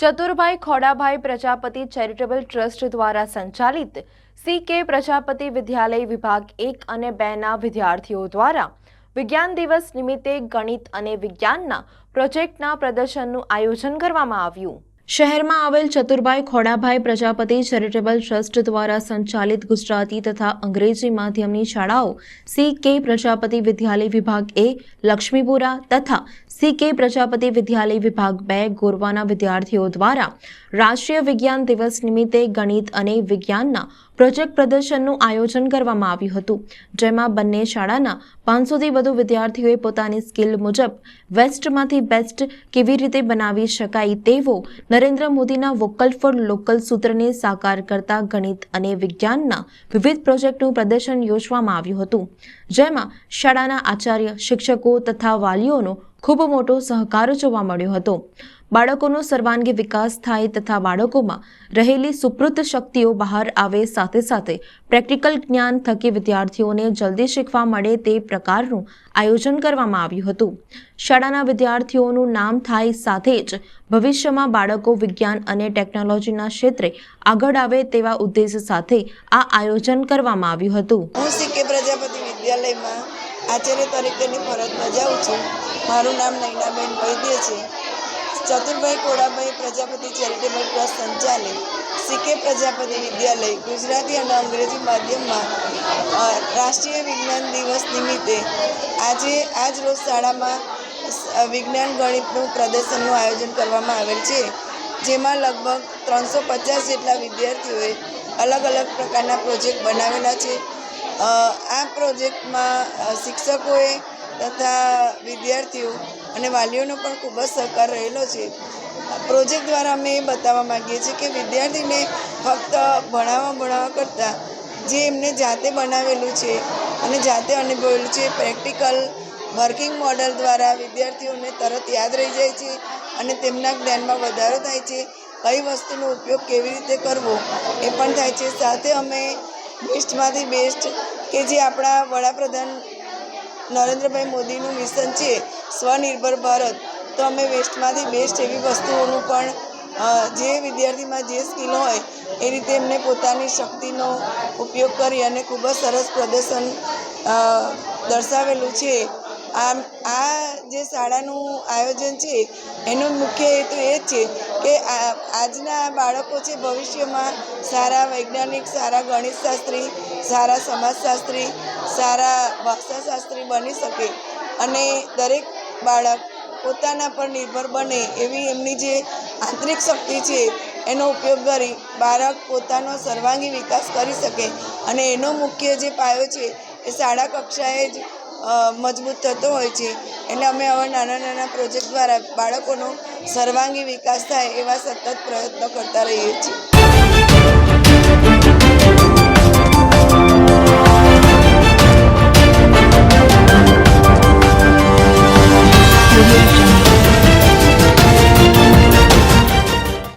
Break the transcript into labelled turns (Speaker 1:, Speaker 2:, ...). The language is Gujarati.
Speaker 1: ચતુરભાઈ ખોડાભાઈ પ્રજાપતિ ચેરિટેબલ ટ્રસ્ટ દ્વારા સંચાલિત CK પ્રજાપતિ વિદ્યાલય વિભાગ 1 અને 2ના વિદ્યાર્થીઓ દ્વારા વિજ્ઞાન દિવસ નિમિત્તે ગણિત અને વિજ્ઞાનના પ્રોજેક્ટના પ્રદર્શનનું આયોજન કરવામાં આવ્યું। શહેરમાં આવેલ ચતુરભાઈ ખોડાભાઈ પ્રજાપતિ ચેરિટેબલ ટ્રસ્ટ દ્વારા સંચાલિત ગુજરાતી તથા અંગ્રેજી માધ્યમની શાળાઓ CK પ્રજાપતિ વિદ્યાલય વિભાગ A લક્ષ્મીપુરા તથા CK પ્રજાપતિ વિદ્યાલય વિભાગ 2 ગોરવાના વિદ્યાર્થીઓ દ્વારા રાષ્ટ્રીય વિજ્ઞાન દિવસ નિમિત્તે ગણિત અને વિજ્ઞાનના પ્રોજેક્ટ પ્રદર્શનનું આયોજન કરવામાં આવ્યું હતું, જેમાં બંને શાળાના 500થી વધુ વિદ્યાર્થીઓએ પોતાની સ્કિલ મુજબ વેસ્ટમાંથી બેસ્ટ કેવી રીતે બનાવી શકાય તેવો નરેન્દ્ર મોદીના વોકલ ફોર લોકલ સૂત્રને સાકાર કરતા ગણિત અને વિજ્ઞાનના વિવિધ પ્રોજેક્ટનું પ્રદર્શન યોજવામાં આવ્યું હતું, જેમાં શાળાના આચાર્ય, શિક્ષકો તથા વાલીઓનો ખૂબ મોટો સહકાર જોવા મળ્યો હતો। બાળકોનો સર્વાંગી વિકાસ થાય તથા બાળકોમાં રહેલી સુપ્ત શક્તિઓ બહાર આવે, સાથે સાથે પ્રેક્ટિકલ જ્ઞાન થકી વિદ્યાર્થીઓને જલ્દી શીખવા મળે તે પ્રકારનું આયોજન કરવામાં આવ્યું હતું। શાળાના વિદ્યાર્થીઓનું નામ થાય સાથે જ ભવિષ્યમાં બાળકો વિજ્ઞાન અને ટેકનોલોજીના ક્ષેત્રે આગળ આવે તેવા ઉદ્દેશ સાથે આ આયોજન કરવામાં આવ્યું હતું।
Speaker 2: હું CK પ્રજાપતિ વિદ્યાલયમાં આચાર્ય તરીકેની ફરજ બજાવું છું। મારું નામ નૈનાબેન વૈદ્ય છે। ચતુરભાઈ ખોડાભાઈ પ્રજાપતિ ચેરિટેબલ ટ્રસ્ટ સંચાલિત CK પ્રજાપતિ વિદ્યાલય ગુજરાતી અને અંગ્રેજી માધ્યમમાં રાષ્ટ્રીય વિજ્ઞાન દિવસ નિમિત્તે આજ રોજ શાળામાં વિજ્ઞાન ગણિતનું પ્રદર્શનનું આયોજન કરવામાં આવેલ છે, જેમાં લગભગ 350 જેટલા વિદ્યાર્થીઓએ અલગ અલગ પ્રકારના પ્રોજેક્ટ બનાવેલા છે। આ પ્રોજેક્ટમાં શિક્ષકોએ તથા વિદ્યાર્થીઓ અને વાલીઓનો પણ ખૂબ જ સહકાર રહેલો છે। પ્રોજેક્ટ દ્વારા અમે એ બતાવવા માગીએ છીએ કે વિદ્યાર્થીને ફક્ત ભણાવવા કરતાં જે એમને જાતે બનાવેલું છે અને જાતે અનુભવેલું છે, પ્રેક્ટિકલ વર્કિંગ મોડલ દ્વારા વિદ્યાર્થીઓને તરત યાદ રહી જાય છે અને તેમના જ્ઞાનમાં વધારો થાય છે। કઈ વસ્તુનો ઉપયોગ કેવી રીતે કરવો એ પણ થાય છે। સાથે અમે બેસ્ટમાંથી બેસ્ટ કે જે આપણા વડાપ્રધાન નરેન્દ્રભાઈ મોદીનું મિશન છે સ્વનિર્ભર ભારત, તો અમે વેસ્ટમાંથી બેસ્ટ એવી વસ્તુઓનું પણ જે વિદ્યાર્થીમાં જે સ્કિલ હોય એ રીતે એમને પોતાની શક્તિનો ઉપયોગ કરી અને ખૂબ જ સરસ પ્રદર્શન દર્શાવેલું છે। આ જે શાળાનું આયોજન છે એનો મુખ્ય હેતુ એ જ છે કે આજના બાળકો છે ભવિષ્યમાં સારા વૈજ્ઞાનિક, સારા ગણિતશાસ્ત્રી, સારા સમાજશાસ્ત્રી, સારા ભાષાશાસ્ત્રી બની શકે અને દરેક બાળક પોતાના પર નિર્ભર બને એવી એમની જે આંતરિક શક્તિ છે એનો ઉપયોગ કરી બાળક પોતાનો સર્વાંગી વિકાસ કરી શકે અને એનો મુખ્ય જે પાયો છે એ શાળા કક્ષાએ જ મજબૂત થતો હોય છે। એટલે અમે આવા નાના નાના પ્રોજેક્ટ દ્વારા બાળકોનો સર્વાંગી વિકાસ થાય એવા સતત પ્રયત્નો કરતા રહીએ છીએ।